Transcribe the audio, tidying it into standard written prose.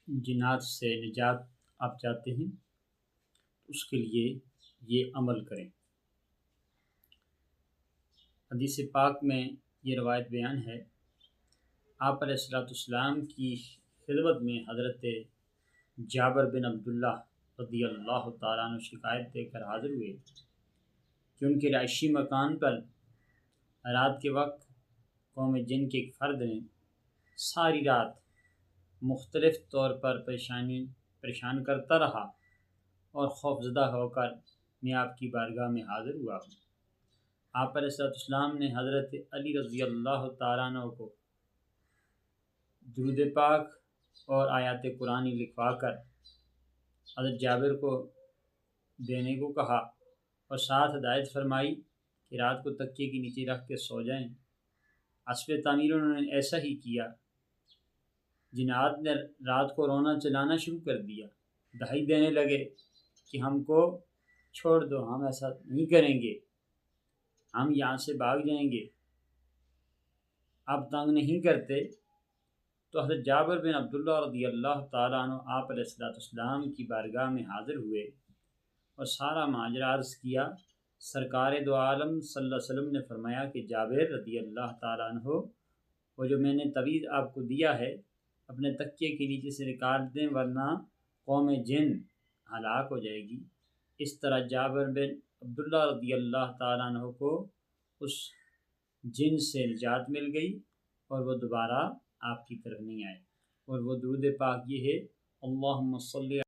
جنات سے نجات آپ چاہتے ہیں اس کے لیے یہ عمل کریں۔ حدیث پاک میں یہ روایت بیان ہے، آپ علیہ السلام کی خدمت میں حضرت جابر بن عبداللہ رضی اللہ تعالیٰ عنہ شکایت دے کر حاضر ہوئے کہ ان کے رہائشی مکان پر رات کے وقت قوم جن کے ایک فرد نے ساری رات مختلف طور پر پریشان کرتا رہا اور خوفزدہ ہو کر میں آپ کی بارگاہ میں حاضر ہوا ہوں۔ آپ علیہ السلام نے حضرت علی رضی اللہ تعالیٰ عنہ کو درود پاک اور آیات قرآنی لکھوا کر حضرت جابر کو دینے کو کہا اور ساتھ ہدایت فرمائی کہ رات کو تکیے کے نیچے رکھ کے سو جائیں۔ اسبِ تعمیر انہوں نے ایسا ہی کیا۔ جنات نے رات کو رونا چلانا شروع کر دیا، دہائی دینے لگے کہ ہم کو چھوڑ دو، ہم ایسا نہیں کریں گے، ہم یہاں سے بھاگ جائیں گے، آپ تنگ نہیں کرتے۔ تو حضرت جابر بن عبداللہ رضی اللہ تعالیٰ عنہ آپ علیہ السلام کی بارگاہ میں حاضر ہوئے اور سارا ماجرا عرض کیا۔ سرکار دو عالم صلی اللہ علیہ وسلم نے فرمایا کہ جابر رضی اللہ تعالیٰ عنہ، وہ جو میں نے تعویذ آپ کو دیا ہے اپنے تکیے کے نیچے سے نکال دیں ورنہ قوم جن ہلاک ہو جائے گی۔ اس طرح جابر بن عبداللہ رضی اللہ تعالیٰ عنہ کو اس جن سے نجات مل گئی اور وہ دوبارہ آپ کی طرف نہیں آئے۔ اور وہ درود پاک یہ ہے، اللہم صلی